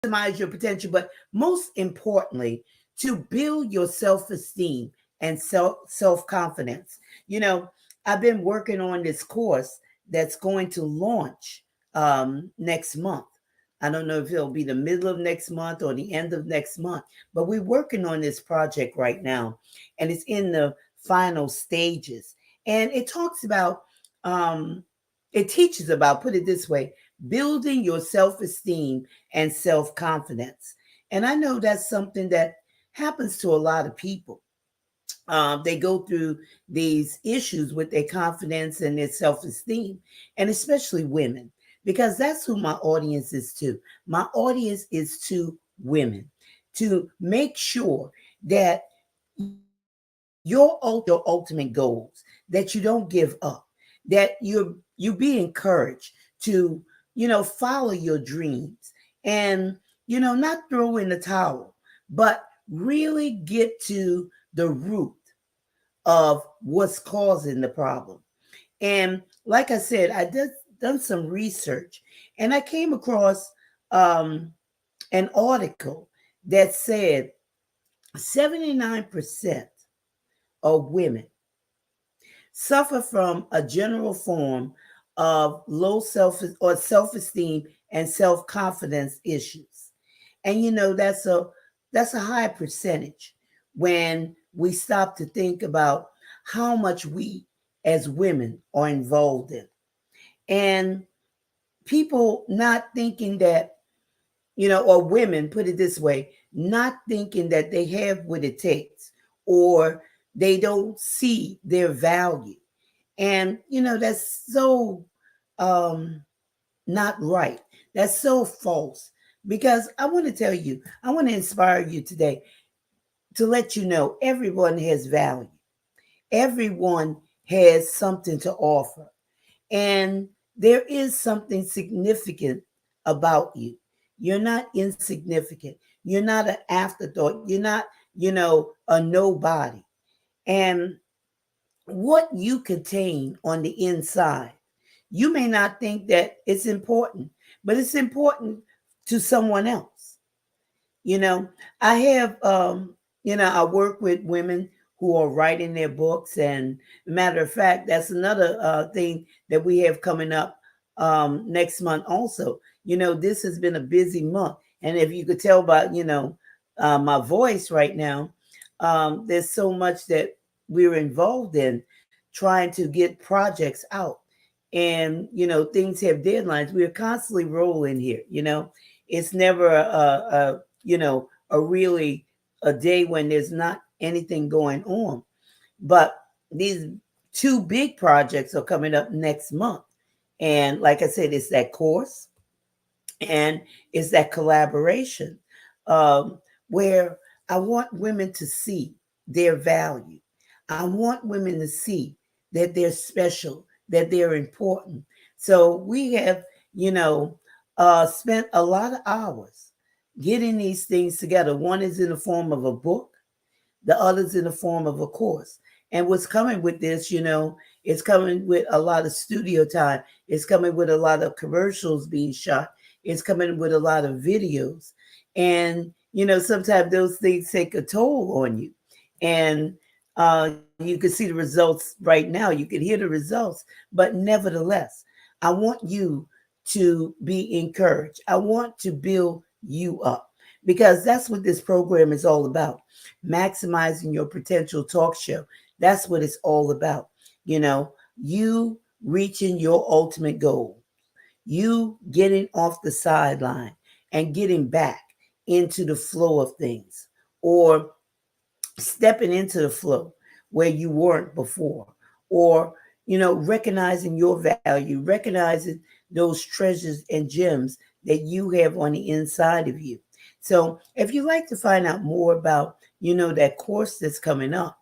maximize your potential, but most importantly, to build your self-esteem and self-confidence. You know, I've been working on this course that's going to launch next month. I don't know if it'll be the middle of next month or the end of next month, but we're working on this project right now, and it's in the final stages. And it talks about, um, it teaches about, put it this way, building your self esteem and self confidence. And I know that's something that happens to a lot of people. They go through these issues with their confidence and their self esteem, and especially women, because that's who my audience is to. My audience is to women, to make sure that your ultimate goals, that you don't give up, that you be encouraged to, follow your dreams, and not throw in the towel, but really get to the root of what's causing the problem. And like I said, I did done some research, and I came across um, an article that said 79% of women suffer from a general form of low self-esteem and self-confidence issues. And that's a high percentage when we stop to think about how much we as women are involved in. And people not thinking that, or women, put it this way, not thinking that they have what it takes, or they don't see their value. And, that's so um, not right. That's so false. Because I want to tell you, I want to inspire you today to let you know everyone has value. Everyone has something to offer. And there is something significant about you. You're not insignificant. You're not an afterthought. You're not, a nobody. And what you contain on the inside, you may not think that it's important, but it's important to someone else. You know, I have, I work with women who are writing their books. And matter of fact, that's another thing that we have coming up next month also. This has been a busy month. And if you could tell by, my voice right now, there's so much that we're involved in trying to get projects out. And, things have deadlines. We're constantly rolling here, it's never a really a day when there's not anything going on. But these two big projects are coming up next month. And like I said, it's that course and it's that collaboration, um, where I want women to see their value. I want women to see that they're special, that they're important. So we have, spent a lot of hours getting these things together. One is in the form of a book, the other's in the form of a course. And what's coming with this, it's coming with a lot of studio time. It's coming with a lot of commercials being shot. It's coming with a lot of videos. And, sometimes those things take a toll on you. And you can see the results right now. You can hear the results. But nevertheless, I want you to be encouraged. I want to build you up, because that's what this program is all about. Maximizing your potential talk show. That's what it's all about. You reaching your ultimate goal, you getting off the sideline and getting back into the flow of things, or stepping into the flow where you weren't before, or recognizing your value, recognizing those treasures and gems that you have on the inside of you. So if you'd like to find out more about that course that's coming up,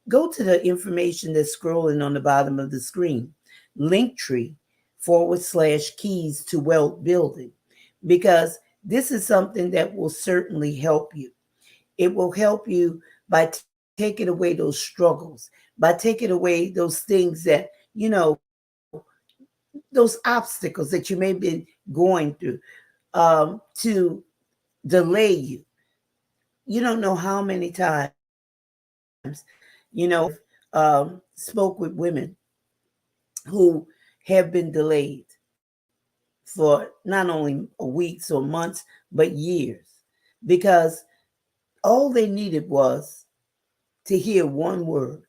go to the information that's scrolling on the bottom of the screen, Linktree /keys to wealth building, because this is something that will certainly help you. It will help you by taking away those struggles, by taking away those things that, those obstacles that you may be going through, to delay you. You don't know how many times, spoke with women who have been delayed for not only weeks or months, but years, because all they needed was to hear one word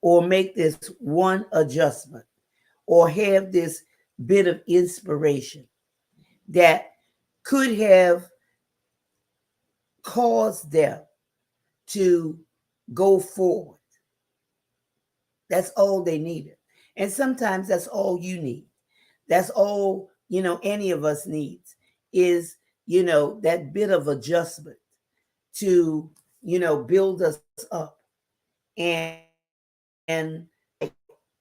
or make this one adjustment or have this bit of inspiration that could have caused them to go forward. That's all they needed. And sometimes that's all you need. That's all, any of us needs is, that bit of adjustment to, build us up and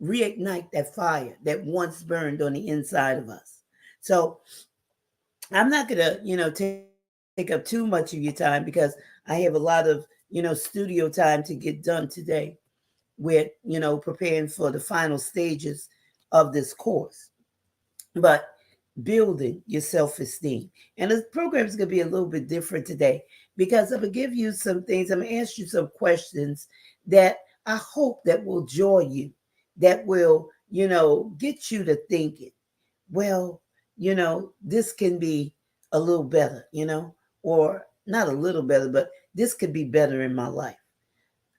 reignite that fire that once burned on the inside of us. So I'm not going to, take up too much of your time because I have a lot of, studio time to get done today with, preparing for the final stages of this course. But building your self-esteem. And the program is going to be a little bit different today because I'm going to give you some things. I'm going to ask you some questions that I hope that will joy you, that will, get you to thinking, well, this can be a little better, or not a little better, but this could be better in my life.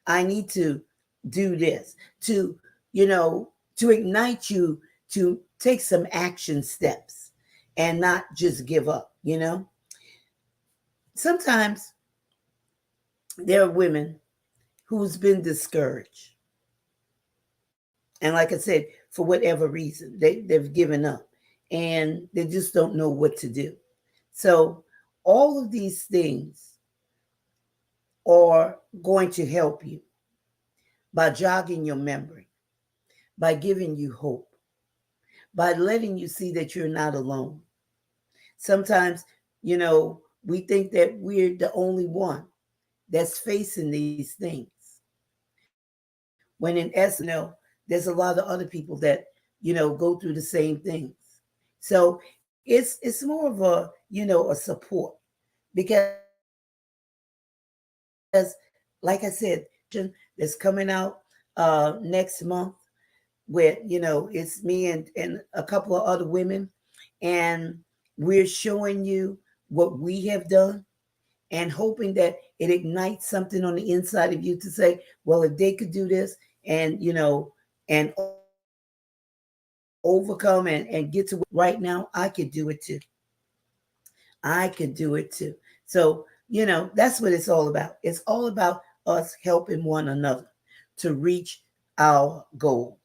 I need to do this to, to ignite you to take some action steps and not just give up. Sometimes there are women who's been discouraged. And like I said, for whatever reason, they've given up and they just don't know what to do. So all of these things are going to help you by jogging your memory, by giving you hope, by letting you see that you're not alone. Sometimes, we think that we're the only one that's facing these things. When in essence, there's a lot of other people that, go through the same things. So it's more of a support because like I said, that's coming out next month with, it's me and a couple of other women, and we're showing you what we have done and hoping that it ignites something on the inside of you to say, well, if they could do this and, and overcome and get to right now, I could do it too. I could do it too. So, that's what it's all about. It's all about us helping one another to reach our goals.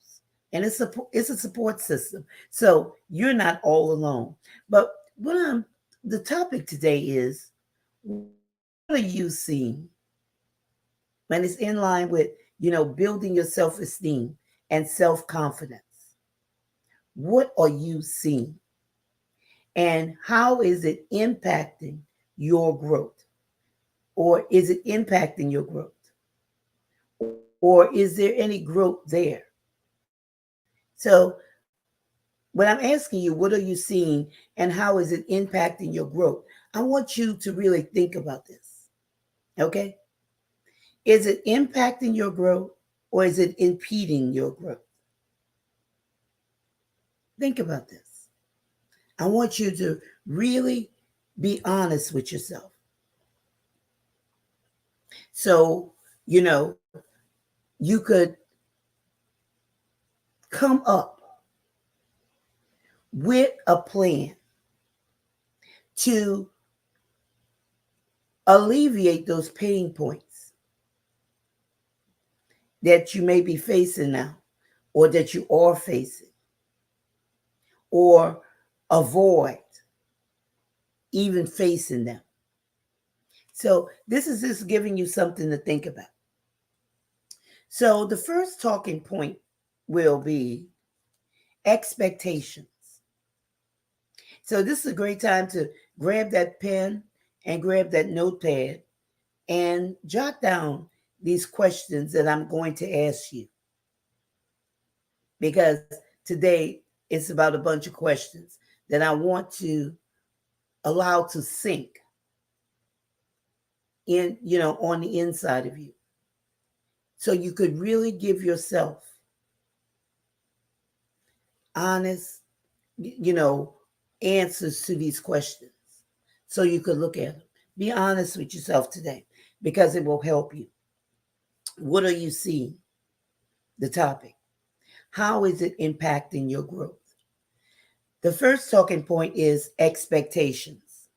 And it's a support system. So you're not all alone. But the topic today is, what are you seeing? And it's in line with, building your self-esteem and self-confidence. What are you seeing? And how is it impacting your growth? Or is it impacting your growth? Or is there any growth there? So when I'm asking you, what are you seeing and how is it impacting your growth? I want you to really think about this. Okay? Is it impacting your growth or is it impeding your growth? Think about this. I want you to really be honest with yourself. So, you could come up with a plan to alleviate those pain points that you may be facing now or that you are facing, or avoid even facing them. So this is just giving you something to think about. So the first talking point will be expectations. So this is a great time to grab that pen and grab that notepad and jot down these questions that I'm going to ask you. Because today it's about a bunch of questions that I want to allow to sink. on the inside of you. So you could really give yourself honest, answers to these questions. So you could look at them. Be honest with yourself today because it will help you. What are you seeing? The topic. How is it impacting your growth? The first talking point is expectations.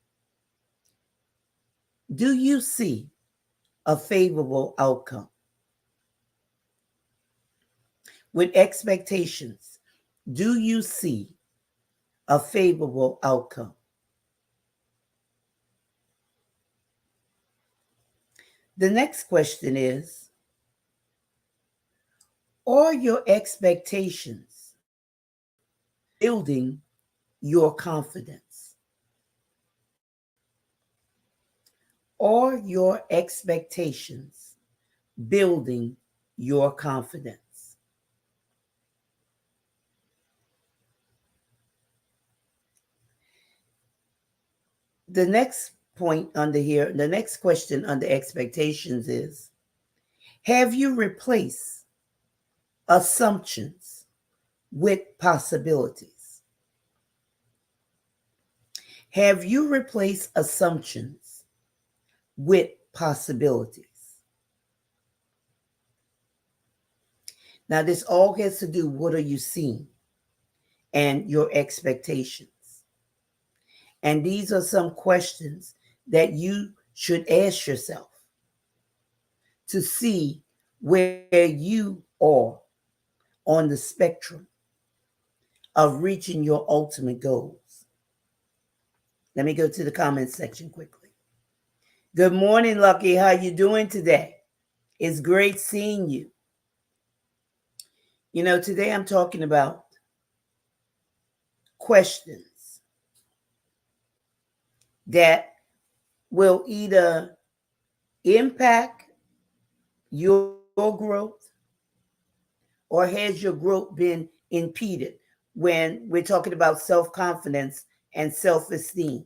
Do you see a favorable outcome? With expectations, do you see a favorable outcome? The next question is, are your expectations building your confidence? Are your expectations building your confidence? The next point under here, the next question under expectations is, have you replaced assumptions with possibilities? Have you replaced assumptions with possibilities? Now, this all has to do with what are you seeing and your expectations. And these are some questions that you should ask yourself to see where you are on the spectrum of reaching your ultimate goals. Let me go to the comments section quickly. Good morning, Lucky. How you doing today? It's great seeing you. Today I'm talking about questions that will either impact your growth or has your growth been impeded when we're talking about self-confidence and self-esteem.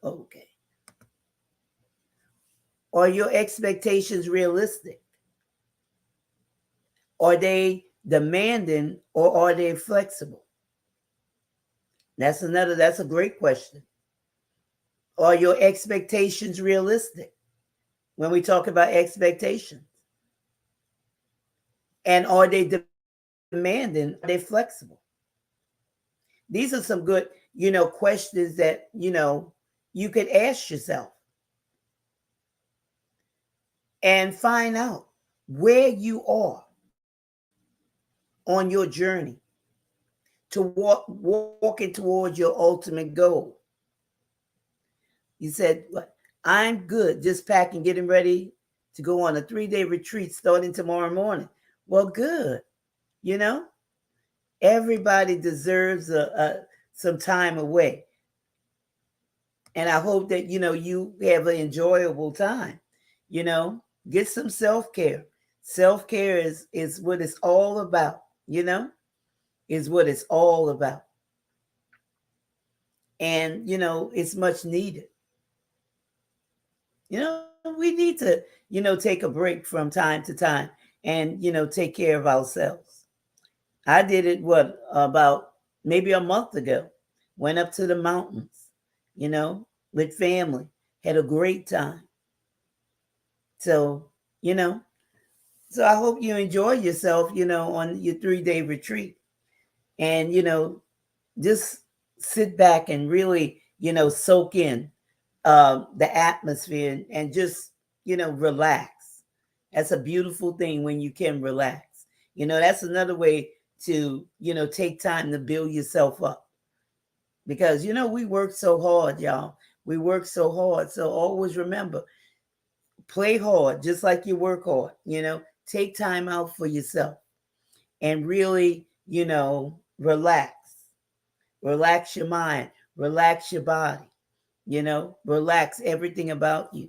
Okay. Are your expectations realistic? Are they demanding or are they flexible? That's a great question. Are your expectations realistic when we talk about expectations? And are they demanding? Are they flexible? These are some good, questions that, you could ask yourself and find out where you are on your journey to walking towards your ultimate goal. You said, I'm good, just packing, getting ready to go on a 3-day retreat starting tomorrow morning. Well, good. Everybody deserves some time away. And I hope that, you have an enjoyable time. Get some self-care. Self-care is what it's all about, is what it's all about. And, it's much needed. We need to, take a break from time to time and, take care of ourselves. I did it, about maybe a month ago. Went up to the mountains, with family. Had a great time. So, so I hope you enjoy yourself, on your 3-day retreat. And, just sit back and really, soak in the atmosphere and just, relax. That's a beautiful thing when you can relax. That's another way to, take time to build yourself up. Because, we work so hard, y'all. We work so hard. So always remember, play hard, just like you work hard, take time out for yourself and really, relax. Relax your mind, relax your body, relax everything about you.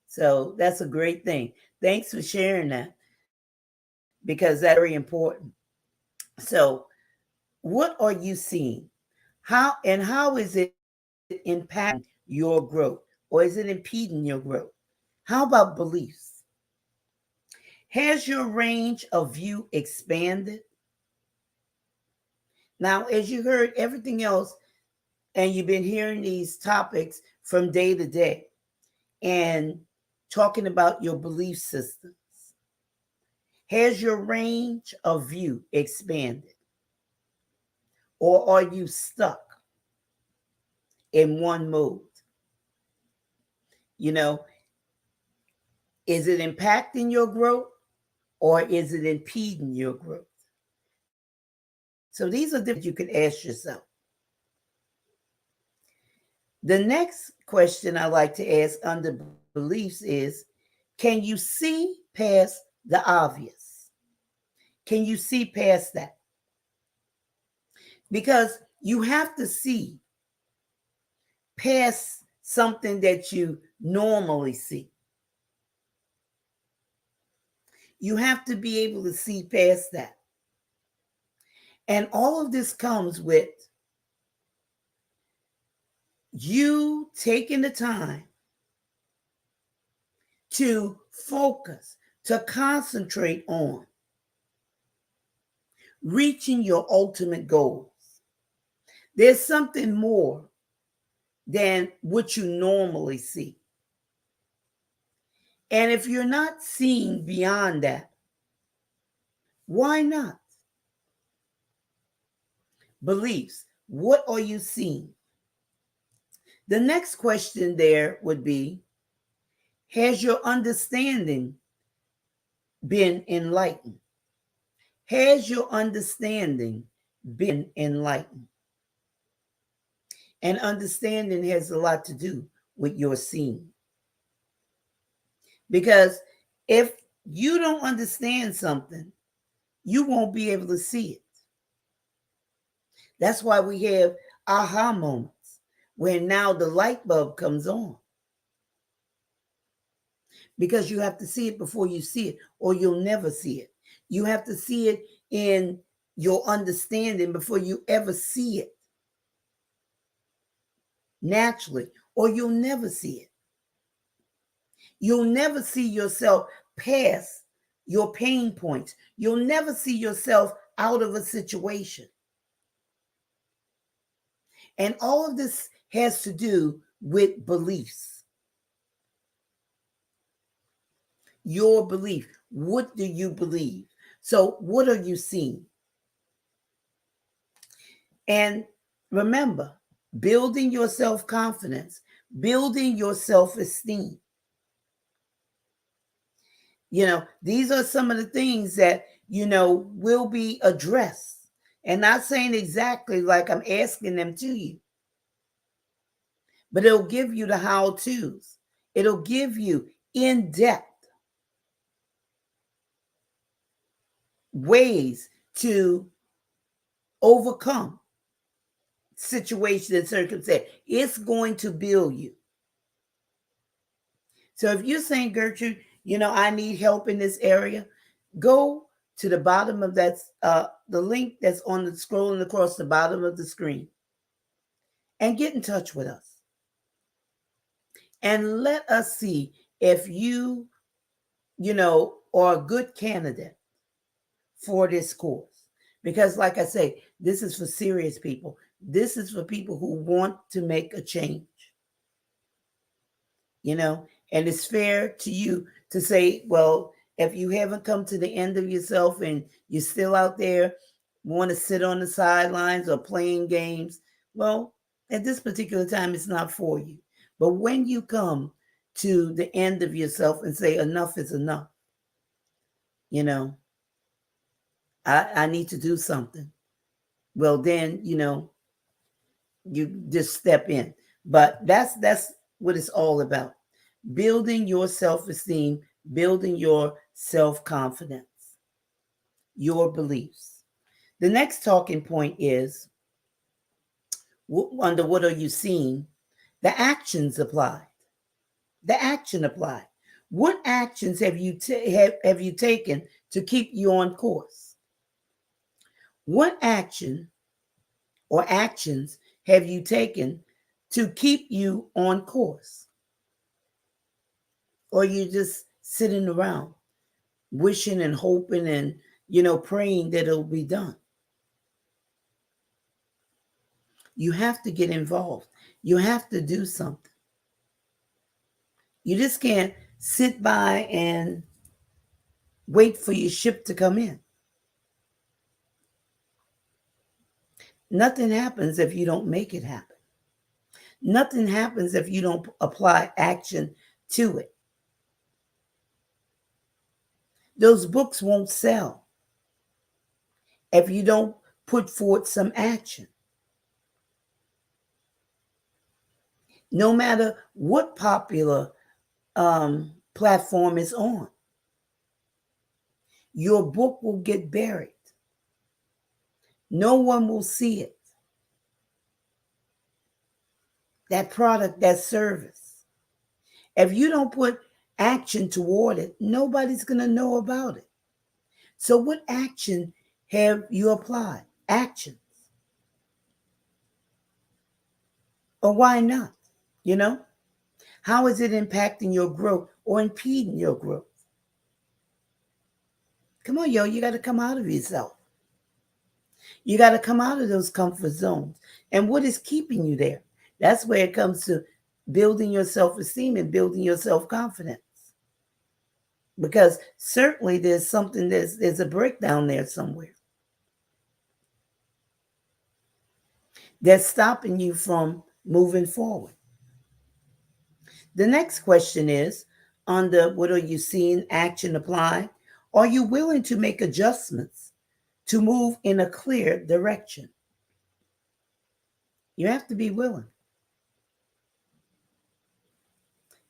So that's a great thing. Thanks for sharing that because that's very important. So, what are you seeing? How is it impacting your growth or is it impeding your growth? How about beliefs? Has your range of view expanded? Now, as you heard everything else, and you've been hearing these topics from day to day and talking about your belief systems, has your range of view expanded? Or are you stuck in one mode? You know, is it impacting your growth or is it impeding your growth? So these are different you could ask yourself. The next question I like to ask under beliefs is, can you see past the obvious? Can you see past that? Because you have to see past something that you normally see. You have to be able to see past that. And all of this comes with you taking the time to focus, to concentrate on reaching your ultimate goals. There's something more than what you normally see. And if you're not seeing beyond that, why not? Beliefs. What are you seeing? The next question there would be, has your understanding been enlightened? Has your understanding been enlightened? And understanding has a lot to do with your seeing. Because if you don't understand something, you won't be able to see it. That's why we have aha moments where now the light bulb comes on. Because you have to see it before you see it, or you'll never see it. You have to see it in your understanding before you ever see it naturally, or you'll never see it. You'll never see yourself past your pain points. You'll never see yourself out of a situation. And all of this has to do with beliefs. Your belief. What do you believe? So what are you seeing? And remember, building your self-confidence, building your self-esteem. These are some of the things that, will be addressed. And not saying exactly like I'm asking them to you, but it'll give you the how-tos. It'll give you in-depth ways to overcome situation and circumstance. It's going to build you. So if you're saying, Gertrude, I need help in this area, go to the bottom of that, the link that's on the scrolling across the bottom of the screen, and get in touch with us. And let us see if you, are a good candidate for this course. Because like I say, this is for serious people. This is for people who want to make a change. And it's fair to you to say, well, if you haven't come to the end of yourself and you're still out there, want to sit on the sidelines or playing games, well, at this particular time, it's not for you. But when you come to the end of yourself and say, enough is enough, I need to do something. Well, then, you just step in. But that's what it's all about. Building your self-esteem, building your self-confidence, your beliefs. The next talking point is, under what are you seeing? The actions applied. The action applied. What actions have you taken to keep you on course? What action or actions have you taken to keep you on course? Or you're just sitting around wishing and hoping and, praying that it'll be done? You have to get involved. You have to do something. You just can't sit by and wait for your ship to come in. Nothing happens if you don't make it happen. Nothing happens if you don't apply action to it. Those books won't sell if you don't put forth some action. No matter what popular platform is on, your book will get buried. No one will see it. That product, that service. If you don't put action toward it, nobody's going to know about it. So what action have you applied? Actions. Or why not? How is it impacting your growth or impeding your growth? Come on, you got to come out of yourself. You got to come out of those comfort zones. And what is keeping you there? That's where it comes to building your self-esteem and building your self-confidence. Because certainly there's something, there's a breakdown there somewhere that's stopping you from moving forward. The next question is, under what are you seeing action apply? Are you willing to make adjustments to move in a clear direction? You have to be willing.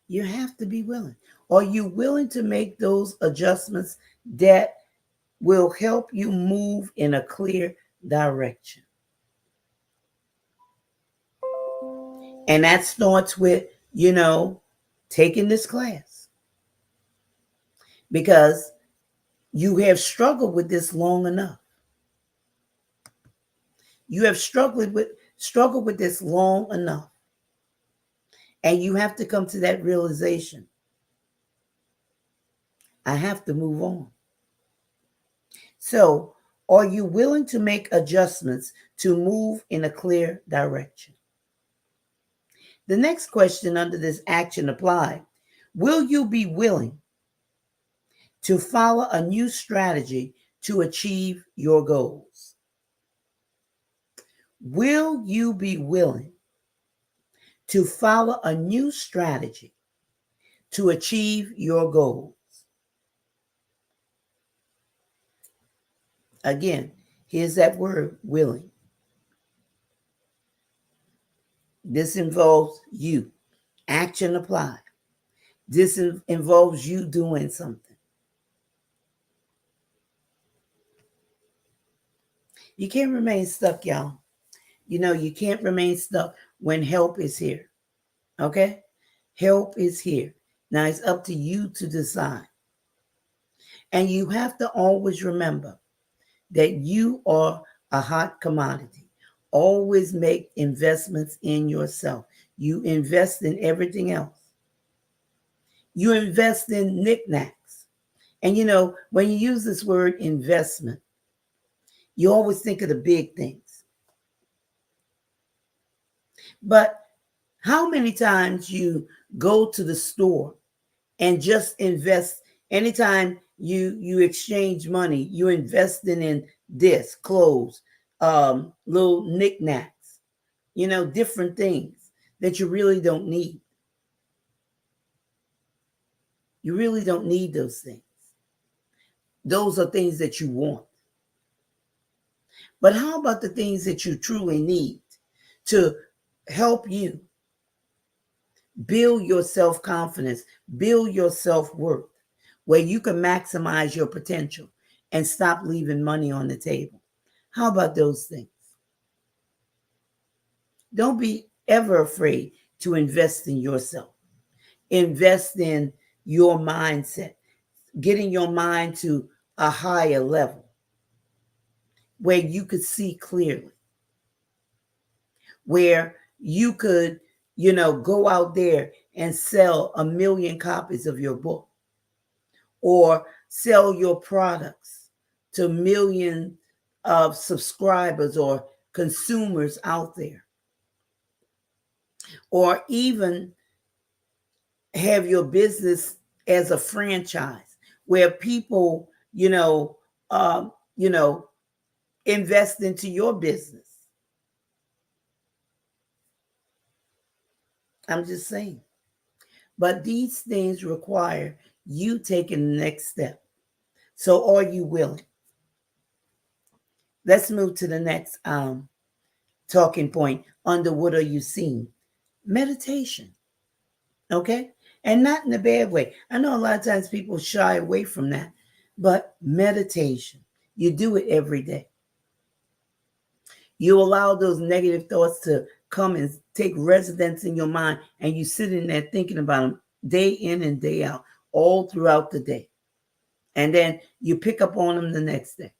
You have to be willing. Are you willing to make those adjustments that will help you move in a clear direction? And that starts with, taking this class. Because you have struggled with this long enough. You have struggled with this long enough. And you have to come to that realization. I have to move on. So, are you willing to make adjustments to move in a clear direction? The next question under this action apply: will you be willing to follow a new strategy to achieve your goals? Will you be willing to follow a new strategy to achieve your goals? Again, here's that word, willing. This involves you. Action applied. This involves you doing something. You can't remain stuck, y'all. You can't remain stuck when help is here. Okay? Help is here. Now it's up to you to decide. And you have to always remember that you are a hot commodity. Always make investments in yourself. You invest in everything else. You invest in knickknacks. And when you use this word investment, you always think of the big things. But how many times you go to the store and just invest? Anytime you exchange money, you investing in this, clothes, little knickknacks, different things that you really don't need. You really don't need those things. Those are things that you want. But how about the things that you truly need to help you build your self-confidence, build your self-worth, where you can maximize your potential and stop leaving money on the table? How about those things? Don't be ever afraid to invest in yourself. Invest in your mindset, getting your mind to a higher level where you could see clearly, where you could go out there and sell 1 million copies of your book, or sell your products to millions of subscribers or consumers out there, or even have your business as a franchise where people, um, you know, invest into your business. I'm just saying. But these things require you taking the next step. So are you willing? Let's move to the next talking point under what are you seeing? Meditation. Okay? And not in a bad way. I know a lot of times people shy away from that, but meditation, you do it every day. You allow those negative thoughts to come and take residence in your mind, and you sit in there thinking about them day in and day out, all throughout the day. And then you pick up on them the next day.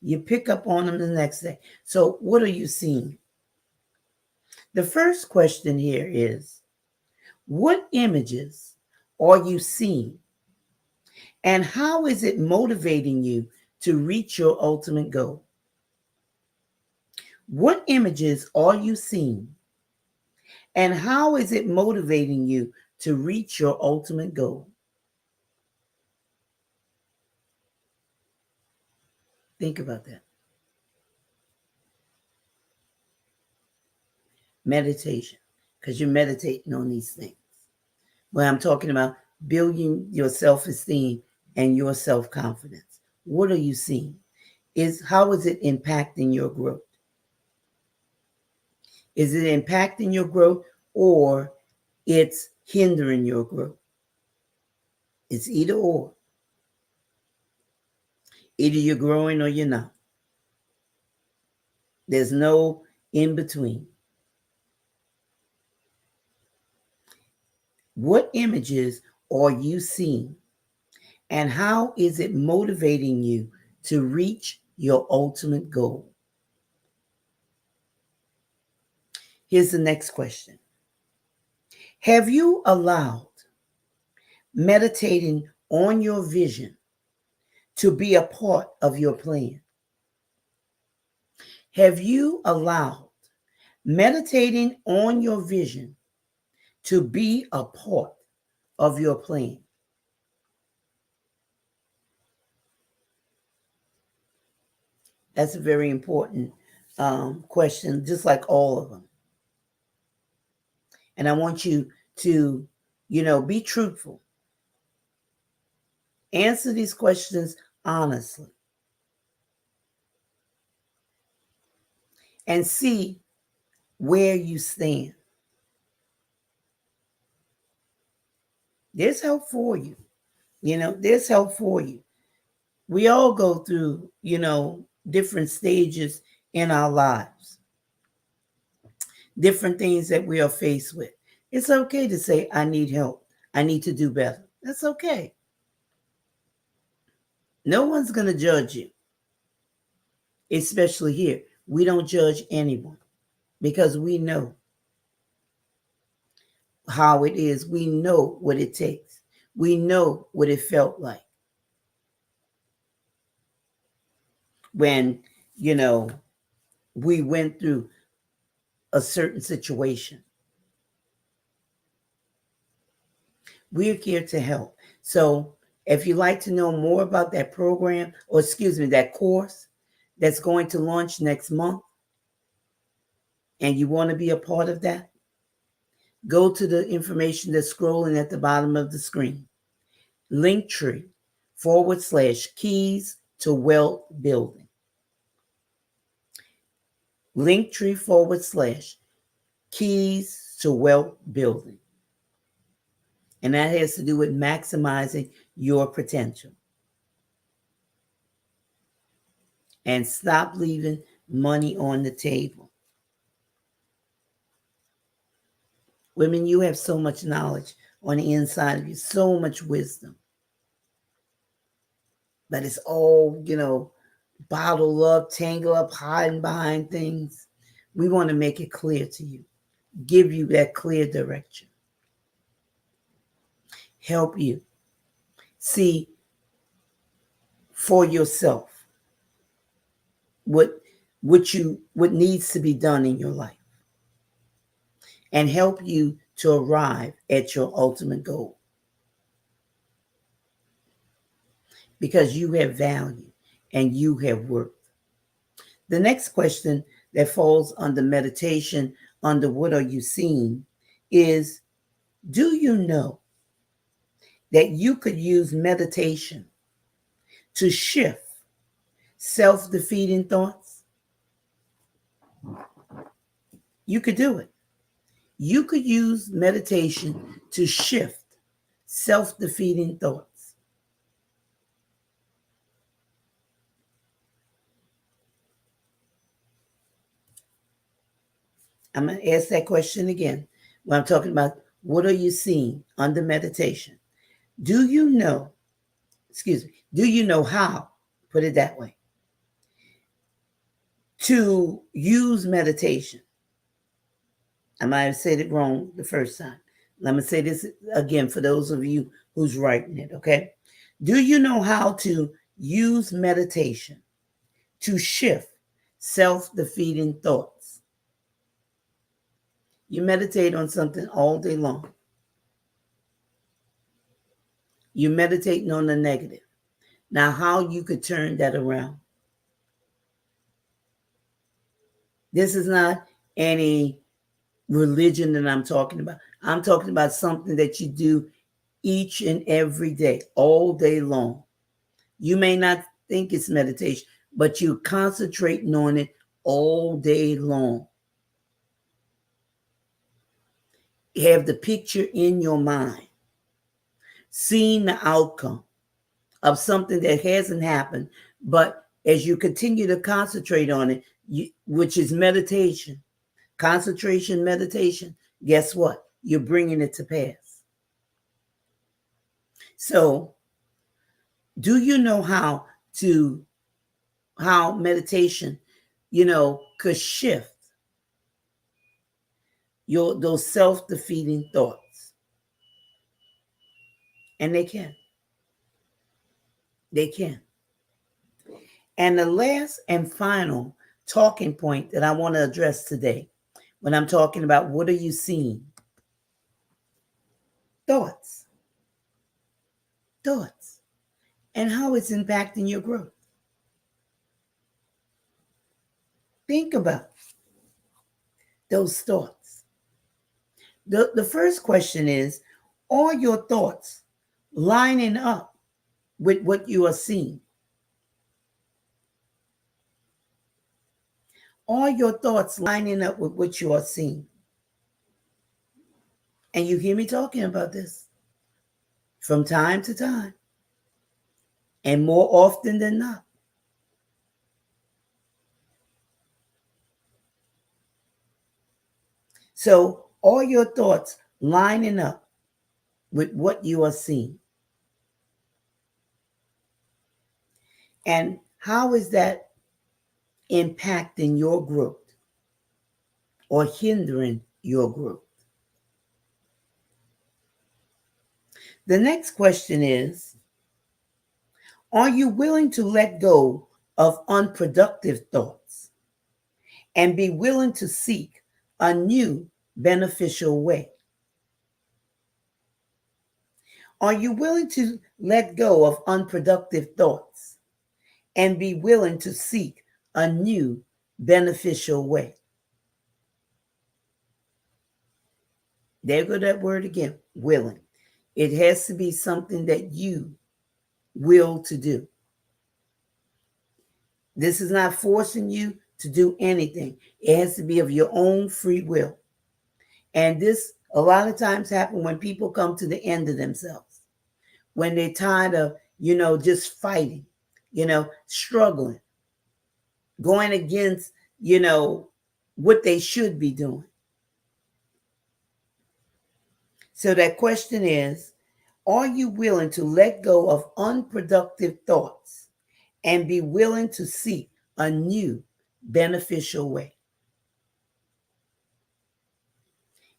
You pick up on them the next day. So what are you seeing? The first question here is, what images are you seeing? And how is it motivating you to reach your ultimate goal? What images are you seeing? And how is it motivating you to reach your ultimate goal? Think about that. Meditation, because you're meditating on these things. Well, I'm talking about building your self-esteem and your self-confidence. What are you seeing? How is it impacting your growth? Is it impacting your growth, or it's hindering your growth? It's either or. Either you're growing or you're not. There's no in between. What images are you seeing? And how is it motivating you to reach your ultimate goal? Here's the next question. Have you allowed meditating on your vision to be a part of your plan? Have you allowed meditating on your vision to be a part of your plan? That's a very important question, just like all of them. And I want you to, be truthful. Answer these questions honestly. And see where you stand. There's help for you. There's help for you. We all go through, different stages in our lives, different things that we are faced with. It's okay to say, I need help. I need to do better. That's okay. No one's going to judge you, especially here. We don't judge anyone because we know how it is. We know what it takes. We know what it felt like when, we went through a certain situation. We're here to help. So if you'd like to know more about that program, or that course that's going to launch next month, and you want to be a part of that, go to the information that's scrolling at the bottom of the screen. Linktree/keys to wealth building. Linktree/keys to wealth building. And that has to do with maximizing your potential. And stop leaving money on the table. Women, you have so much knowledge on the inside of you, so much wisdom. But it's all, bottled up, tangled up, hiding behind things. We want to make it clear to you, give you that clear direction, help you see for yourself what needs to be done in your life, and help you to arrive at your ultimate goal, because you have value and you have worth. The next question that falls under meditation, under what are you seeing, is, do you know that you could use meditation to shift self-defeating thoughts? You could do it. You could use meditation to shift self-defeating thoughts. I'm going to ask that question again when I'm talking about what are you seeing under meditation. Do you know how, put it that way, to use meditation? I might have said it wrong the first time. Let me say this again for those of you who's writing it, okay? Do you know how to use meditation to shift self-defeating thoughts? You meditate on something all day long. You're meditating on the negative. Now, how you could turn that around? This is not any religion that I'm talking about. I'm talking about something that you do each and every day, all day long. You may not think it's meditation, but you're concentrating on it all day long. You have the picture in your mind, seeing the outcome of something that hasn't happened, but as you continue to concentrate on it, which is meditation, concentration, meditation, guess what? You're bringing it to pass. So, do you know how meditation, could shift those self-defeating thoughts? And they can. They can. And the last and final talking point that I want to address today, when I'm talking about what are you seeing? Thoughts. Thoughts. And how it's impacting your growth. Think about those thoughts. The first question is, are your thoughts lining up with what you are seeing? Are your thoughts lining up with what you are seeing? And you hear me talking about this from time to time, and more often than not. So, are your thoughts lining up with what you are seeing? And how is that impacting your growth or hindering your growth? The next question is, are you willing to let go of unproductive thoughts and be willing to seek a new beneficial way? Are you willing to let go of unproductive thoughts and be willing to seek a new beneficial way? There go that word again, willing. It has to be something that you will to do. This is not forcing you to do anything. It has to be of your own free will. And this a lot of times happens when people come to the end of themselves, when they're tired of, just fighting, struggling, going against, what they should be doing. So that question is, are you willing to let go of unproductive thoughts and be willing to seek a new beneficial way?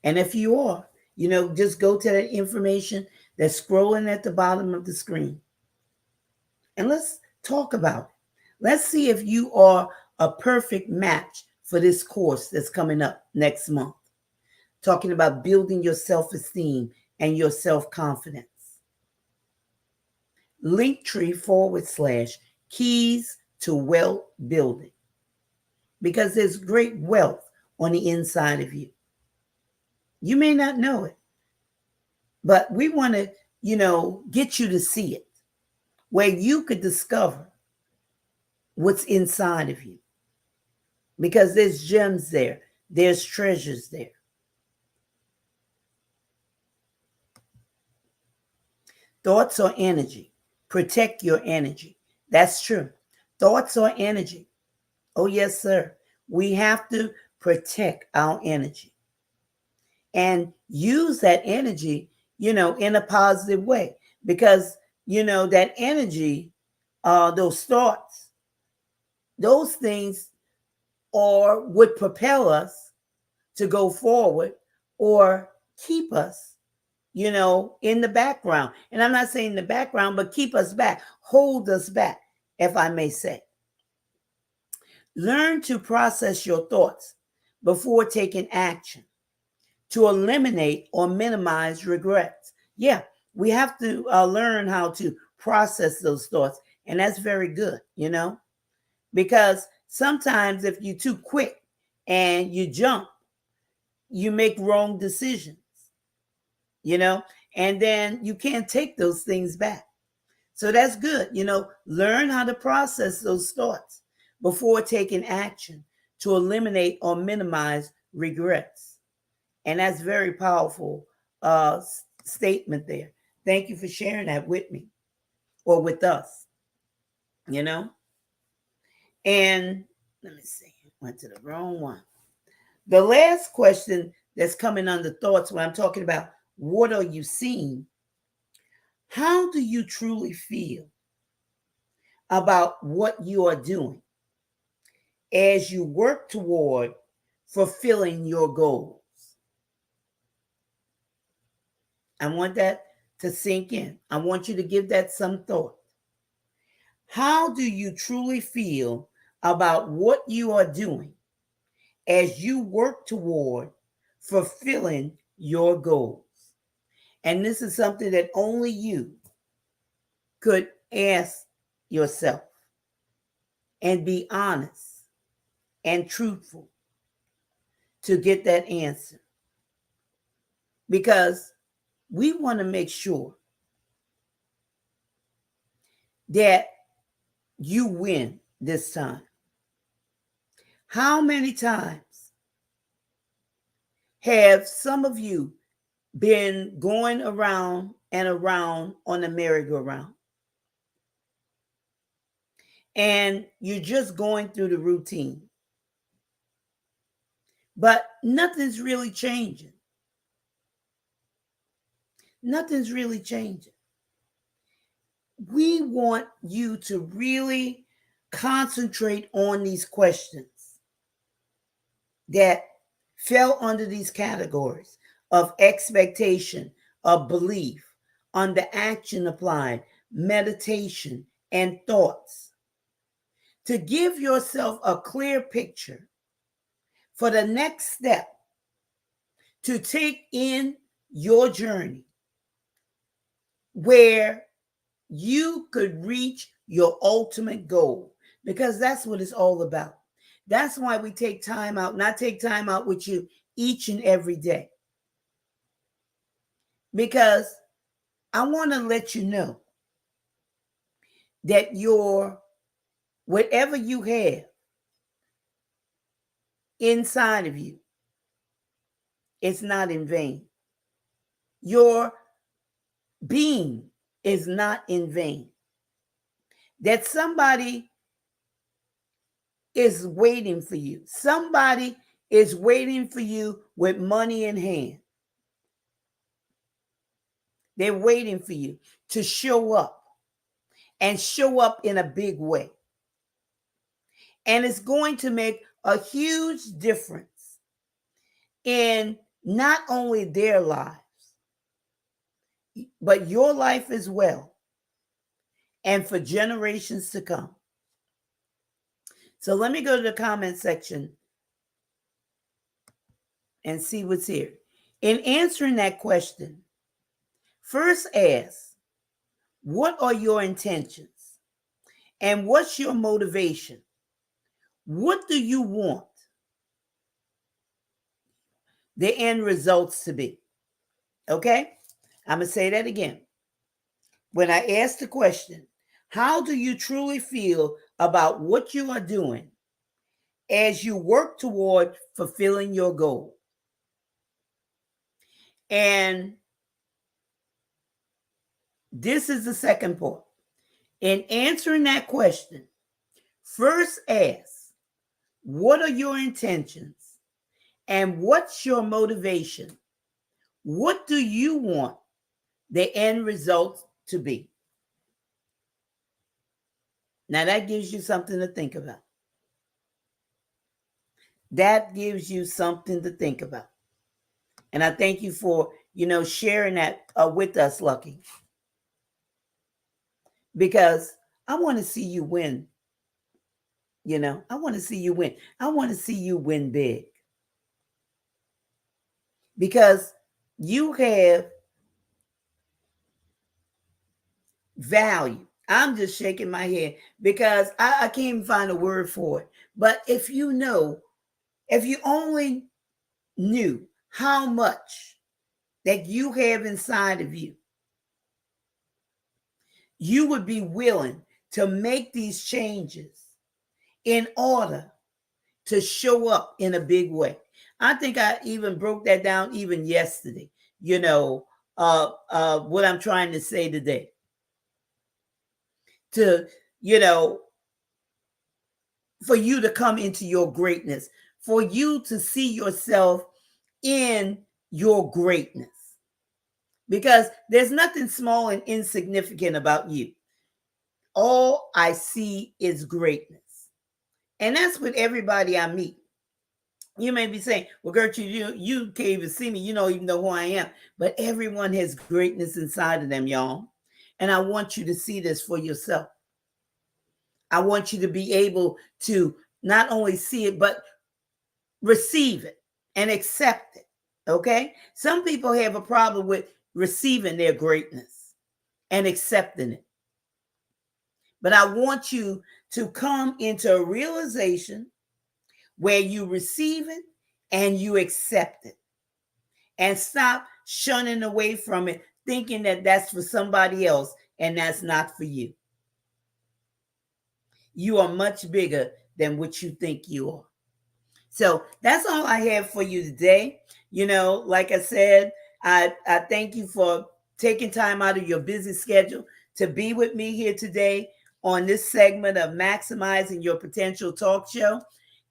And if you are, just go to that information that's scrolling at the bottom of the screen and let's talk about it. Let's see if you are a perfect match for this course that's coming up next month, talking about building your self-esteem and your self-confidence. Linktree/keys to wealth building, because there's great wealth on the inside of you. You may not know it, but we want to, get you to see it, where you could discover what's inside of you, because there's gems there, there's treasures there. Thoughts or energy. Protect your energy. That's true. Thoughts or energy. Oh, yes, sir. We have to protect our energy and use that energy, in a positive way, because, that energy, those thoughts, those things would propel us to go forward or keep us, in the background. And I'm not saying the background, but keep us back, hold us back, if I may say. Learn to process your thoughts before taking action to eliminate or minimize regrets. Yeah, we have to learn how to process those thoughts. And that's very good, because sometimes if you're too quick and you jump, you make wrong decisions, and then you can't take those things back. So that's good. Learn how to process those thoughts before taking action to eliminate or minimize regrets. And that's very powerful statement there. Thank you for sharing that with me or with us, And let me see, went to the wrong one. The last question that's coming under thoughts when I'm talking about what are you seeing? How do you truly feel about what you are doing as you work toward fulfilling your goals? I want that to sink in. I want you to give that some thought. How do you truly feel about what you are doing as you work toward fulfilling your goals? And this is something that only you could ask yourself and be honest and truthful to get that answer. Because we want to make sure that you win this time. How many times have some of you been going around and around on a merry-go-round? And you're just going through the routine. But nothing's really changing. Nothing's really changing. We want you to really concentrate on these questions that fell under these categories of expectation, of belief, under action applied, meditation, and thoughts. To give yourself a clear picture for the next step to take in your journey where you could reach your ultimate goal, because that's what it's all about. That's why we take time out, and I take time out with you each and every day, because I want to let you know that whatever you have inside of you, it's not in vain. Your being is not in vain. That somebody is waiting for you. Somebody is waiting for you with money in hand. They're waiting for you to show up, and show up in a big way. And it's going to make a huge difference in not only their lives, but your life as well, and for generations to come. So let me go to the comment section and see what's here. In answering that question, first ask, what are your intentions? And what's your motivation? What do you want the end results to be? Okay? I'm going to say that again. When I ask the question, how do you truly feel about what you are doing as you work toward fulfilling your goal? And this is the second part. In answering that question, first ask, what are your intentions? And what's your motivation? What do you want the end result to be? Now that gives you something to think about. That gives you something to think about. And I thank you for, sharing that with us, Lucky. Because I want to see you win. I want to see you win. I want to see you win big. Because you have value. I'm just shaking my head because I can't even find a word for it. But if you only knew how much that you have inside of you, you would be willing to make these changes in order to show up in a big way. I think I even broke that down even yesterday, what I'm trying to say today. To, for you to come into your greatness, for you to see yourself in your greatness. Because there's nothing small and insignificant about you. All I see is greatness. And that's with everybody I meet. You may be saying, well, Gertrude, you can't even see me. You don't even know who I am. But everyone has greatness inside of them, y'all. And I want you to see this for yourself. I want you to be able to not only see it, but receive it and accept it. Okay? Some people have a problem with receiving their greatness and accepting it. But I want you to come into a realization where you receive it and you accept it. And stop shunning away from it, thinking that that's for somebody else and that's not for you. You are much bigger than what you think you are. So that's all I have for you today. Like I said, I thank you for taking time out of your busy schedule to be with me here today on this segment of Maximizing Your Potential talk show.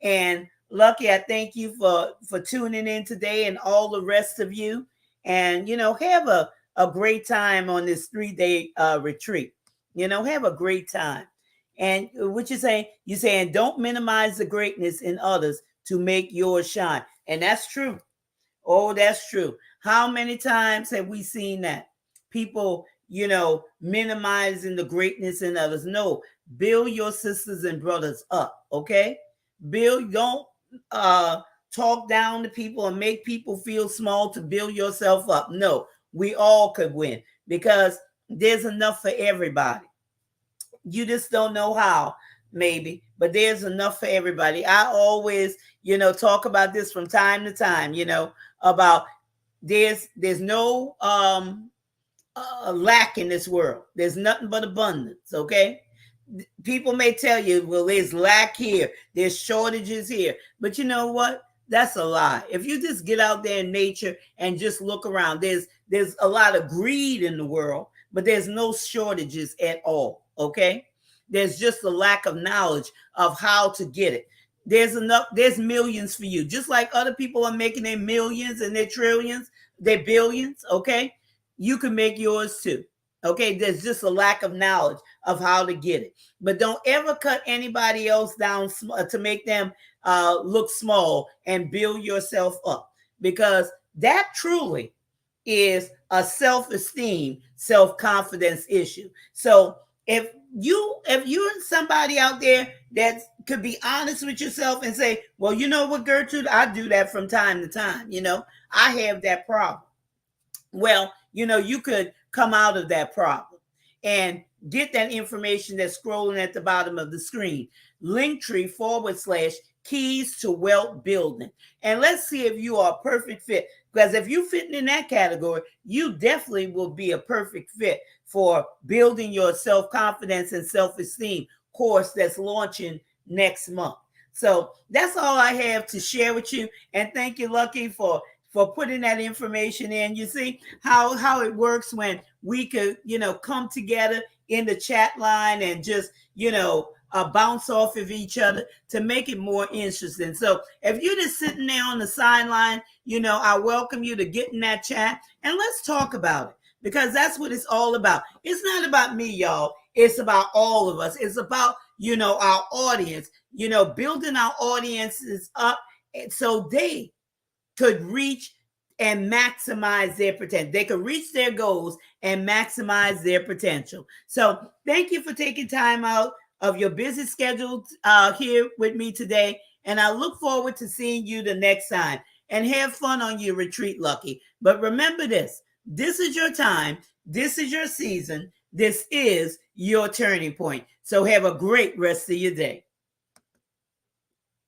And Lucky, I thank you for tuning in today, and all the rest of you. And, have a great time on this 3-day retreat. Have a great time. And what you're saying, don't minimize the greatness in others to make yours shine. And that's true. Oh, that's true. How many times have we seen that? People, minimizing the greatness in others. No, build your sisters and brothers up, okay? Don't talk down to people and make people feel small to build yourself up. No, we all could win because there's enough for everybody. You just don't know how, maybe, but there's enough for everybody. I always, talk about this from time to time, about there's no lack in this world. There's nothing but abundance, okay? People may tell you, well, there's lack here, there's shortages here, but you know what? That's a lie. If you just get out there in nature and just look around, there's a lot of greed in the world, but there's no shortages at all, okay? There's just a lack of knowledge of how to get it. There's millions for you. Just like other people are making their millions and their trillions, their billions, okay? You can make yours too. Okay, there's just a lack of knowledge of how to get it. But don't ever cut anybody else down to make them look small and build yourself up, because that truly is a self-esteem, self-confidence issue. So if you're somebody out there that could be honest with yourself and say, well, you know what, Gertrude, I do that from time to time. I have that problem. Well, you could come out of that problem and get that information that's scrolling at the bottom of the screen. Linktree/keys to wealth building. And let's see if you are a perfect fit. Because if you fit in that category, you definitely will be a perfect fit for building your self-confidence and self-esteem course that's launching next month. So that's all I have to share with you. And thank you, Lucky, for putting that information in. You see how it works when we could, come together in the chat line and just, bounce off of each other to make it more interesting. So if you're just sitting there on the sideline, I welcome you to get in that chat and let's talk about it, because that's what it's all about. It's not about me, y'all. It's about all of us. It's about, our audience, building our audiences up so they could reach and maximize their potential. They could reach their goals and maximize their potential. So thank you for taking time out of your busy schedule here with me today. And I look forward to seeing you the next time. And have fun on your retreat, Lucky. But remember this is your time. This is your season. This is your turning point. So have a great rest of your day.